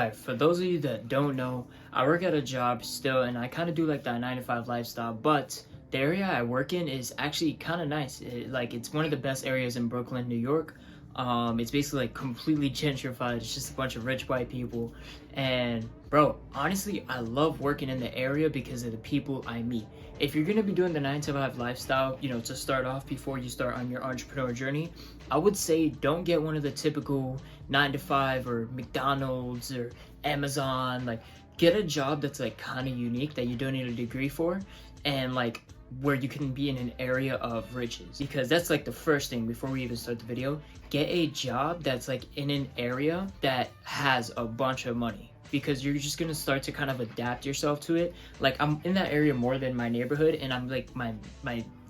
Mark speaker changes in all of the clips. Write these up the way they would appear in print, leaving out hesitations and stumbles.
Speaker 1: Alright, for those of you that don't know, I work at a job still and I kind of do like that 9 to 5 lifestyle, but the area I work in is actually kind of nice. It's one of the best areas in Brooklyn, New York. It's basically like completely gentrified. It's just a bunch of rich white people. And bro, honestly, I love working in the area because of the people I meet. If you're gonna be doing the 9 to 5 lifestyle, to start off before you start on your entrepreneur journey, I would say don't get one of the typical 9 to 5 or McDonald's or Amazon. Like, get a job that's like kind of unique that you don't need a degree for, and like where you can be in an area of riches, because that's like the first thing before we even start the video. Get a job that's like in an area that has a bunch of money, because you're just gonna start to kind of adapt yourself to it. Like, I'm in that area more than my neighborhood, and I'm like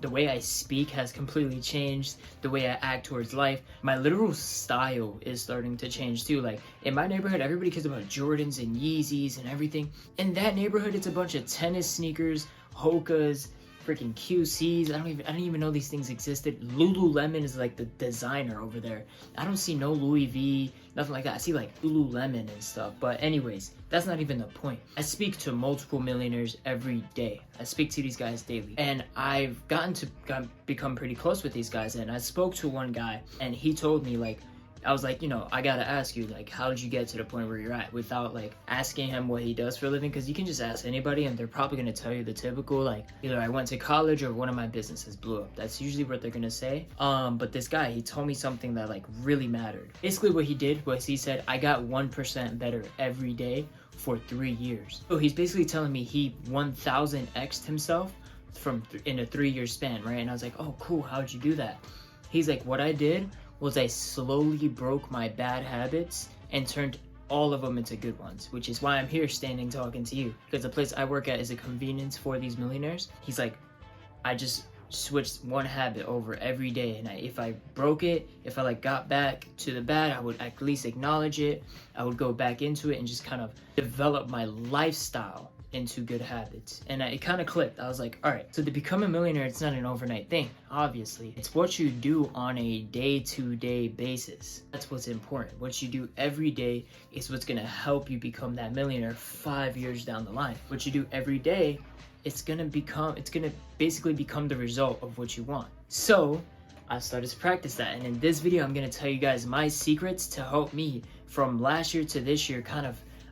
Speaker 1: the way I speak has completely changed. The way I act towards life, my literal style is starting to change too. Like, in my neighborhood, everybody cares about Jordans and Yeezys and everything. In that neighborhood, it's a bunch of tennis sneakers, Hokas, freaking QCs. I don't even know these things existed. Lululemon is like the designer over there. I don't see no Louis V, nothing like that. I see like Lululemon and stuff. But anyways, that's not even the point. I speak to multiple millionaires every day. I speak to these guys daily, and I've become pretty close with these guys. And I spoke to one guy, and he told me, like, I was like, I gotta ask you, like, how did you get to the point where you're at, without like asking him what he does for a living? Because you can just ask anybody and they're probably gonna tell you the typical, like, either I went to college or one of my businesses blew up. That's usually what they're gonna say. But this guy, he told me something that like really mattered. Basically what he did was he said, I got 1% better every day for 3 years. So he's basically telling me he 1000x'd himself in a 3-year span, right? And I was like, oh cool, how'd you do that? He's like, what I did was I slowly broke my bad habits and turned all of them into good ones, which is why I'm here standing talking to you, because the place I work at is a convenience for these millionaires. He's like, I just switched one habit over every day, and if I broke it, if I like got back to the bad, I would at least acknowledge it. I would go back into it and just kind of develop my lifestyle into good habits. And it kind of clicked. I was like, all right, so to become a millionaire, it's not an overnight thing, obviously. It's what you do on a day-to-day basis. That's what's important. What you do every day is what's gonna help you become that millionaire 5 years down the line. What you do every day, it's gonna basically become the result of what you want. So I started to practice that, and in this video I'm gonna tell you guys my secrets to help me from last year to this year.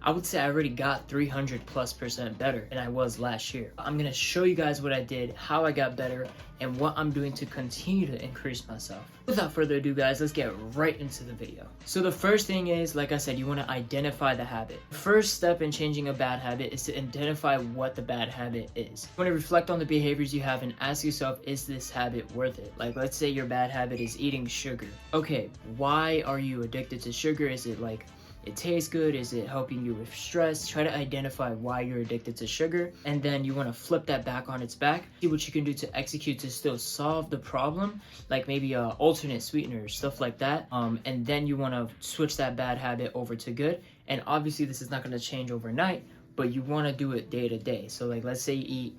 Speaker 1: I would say I already got 300+% better than I was last year. I'm gonna show you guys what I did, how I got better, and what I'm doing to continue to increase myself. Without further ado, guys, let's get right into the video. So the first thing is, like I said, you wanna identify the habit. The first step in changing a bad habit is to identify what the bad habit is. You wanna reflect on the behaviors you have and ask yourself, is this habit worth it? Like, let's say your bad habit is eating sugar. Okay, why are you addicted to sugar? Is it like it tastes good? Is it helping you with stress? Try to identify why you're addicted to sugar, and then you want to flip that back on its back. See what you can do to execute to still solve the problem, like maybe alternate sweeteners, stuff like that. And then you want to switch that bad habit over to good. And obviously this is not going to change overnight, but you want to do it day to day. So like, let's say you eat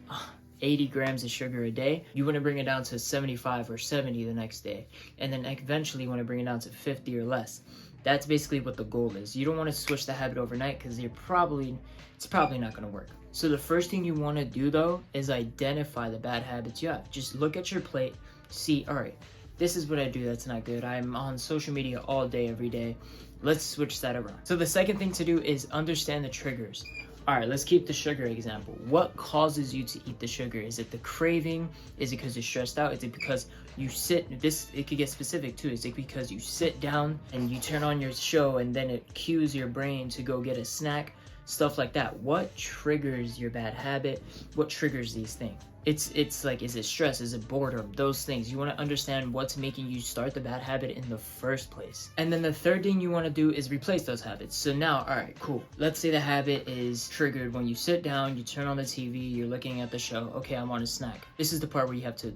Speaker 1: 80 grams of sugar a day, you want to bring it down to 75 or 70 the next day, and then eventually you want to bring it down to 50 or less. That's basically what the goal is. You don't want to switch the habit overnight, because it's probably not going to work. So the first thing you want to do though is identify the bad habits you have. Just look at your plate, see, all right, this is what I do that's not good. I'm on social media all day, every day. Let's switch that around. So the second thing to do is understand the triggers. All right, let's keep the sugar example. What causes you to eat the sugar? Is it the craving? Is it because you're stressed out? Is it because you it could get specific too. Is it because you sit down and you turn on your show and then it cues your brain to go get a snack? Stuff like that. What triggers your bad habit? What triggers these things? It's like, is it stress? Is it boredom? Those things. You want to understand what's making you start the bad habit in the first place. And then the third thing you want to do is replace those habits. So now, all right, cool. Let's say the habit is triggered when you sit down, you turn on the TV, you're looking at the show. Okay, I want a snack. This is the part where you have to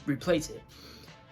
Speaker 1: replace it.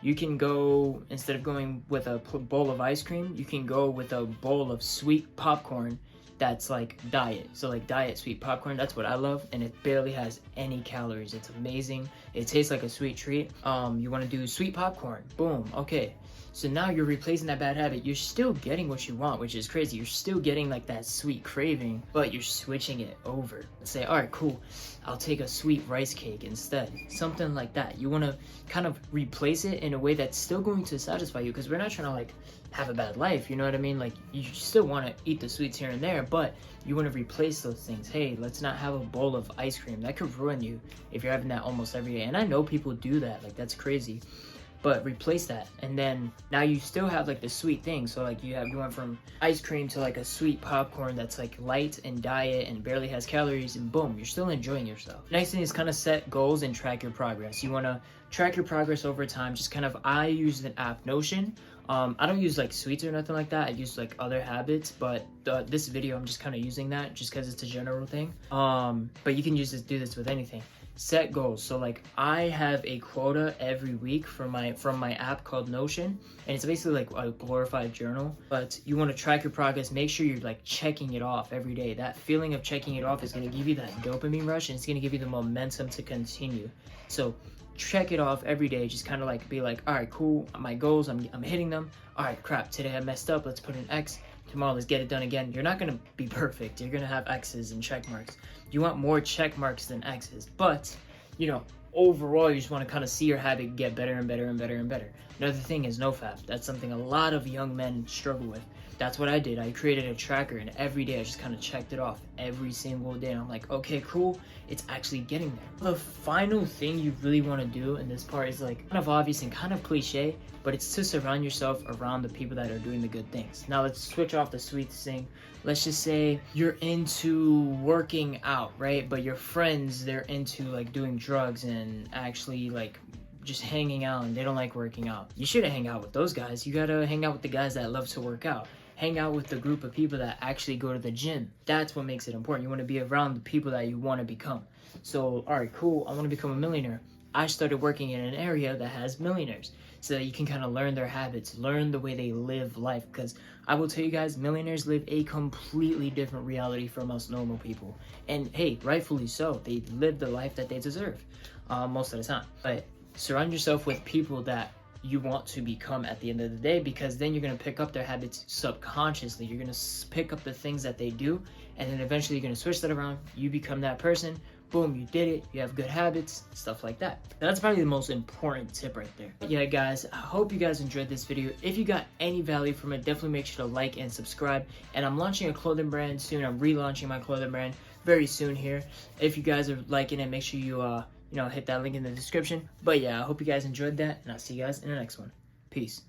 Speaker 1: You can go, instead of going with a bowl of ice cream, you can go with a bowl of sweet popcorn that's like diet. So like diet sweet popcorn, that's what I love, and it barely has any calories. It's amazing. It tastes like a sweet treat. You want to do sweet popcorn, boom, okay. So now you're replacing that bad habit. You're still getting what you want, which is crazy. You're still getting like that sweet craving, but you're switching it over. Let's say, all right, cool, I'll take a sweet rice cake instead. Something like that. You want to kind of replace it in a way that's still going to satisfy you, because we're not trying to like have a bad life, you know what I mean? Like, you still want to eat the sweets here and there, but you want to replace those things. Hey, let's not have a bowl of ice cream. That could ruin you if you're having that almost every day. And I know people do that, like that's crazy. But replace that, and then now you still have like the sweet thing. So like you went from ice cream to like a sweet popcorn that's like light and diet and barely has calories, and boom, you're still enjoying yourself. Next thing is kind of set goals and track your progress. You want to track your progress over time. Just kind of, I use the app Notion. I don't use like sweets or nothing like that. I use like other habits, but this video I'm just kind of using that just because it's a general thing. But you can do this with anything. Set goals. So like I have a quota every week from my app called Notion, and it's basically like a glorified journal, but you want to track your progress. Make sure you're like checking it off every day. That feeling of checking it off is going to give you that dopamine rush, and it's going to give you the momentum to continue. So check it off every day. Just kind of like be like, all right, cool, my goals, I'm hitting them. All right, crap, today I messed up, let's put an X. Tomorrow, let's get it done again. You're not going to be perfect. You're going to have X's and check marks. You want more check marks than X's. But, you know, overall, you just want to kind of see your habit get better and better and better and better. Another thing is nofap. That's something a lot of young men struggle with. That's what I did. I created a tracker, and every day I just kind of checked it off every single day. And I'm like, okay, cool. It's actually getting there. The final thing you really want to do in this part is like kind of obvious and kind of cliche, but it's to surround yourself around the people that are doing the good things. Now let's switch off the sweets thing. Let's just say you're into working out, right? But your friends, they're into like doing drugs and actually like just hanging out, and they don't like working out. You shouldn't hang out with those guys. You gotta hang out with the guys that love to work out. Hang out with the group of people that actually go to the gym. That's what makes it important. You want to be around the people that you want to become. So, all right, cool, I want to become a millionaire. I started working in an area that has millionaires, so that you can kind of learn their habits, learn the way they live life. Because I will tell you guys, millionaires live a completely different reality from us normal people. And hey, rightfully so. They live the life that they deserve most of the time. But surround yourself with people that you want to become at the end of the day, because then you're going to pick up their habits subconsciously. You're going to pick up the things that they do, and then eventually you're going to switch that around. You become that person. Boom, you did it. You have good habits, stuff like that. That's probably the most important tip right there. Yeah, guys, I hope you guys enjoyed this video. If you got any value from it, definitely make sure to like and subscribe. And I'm launching a clothing brand soon. I'm relaunching my clothing brand very soon here. If you guys are liking it, make sure you hit that link in the description. But yeah, I hope you guys enjoyed that, and I'll see you guys in the next one. Peace.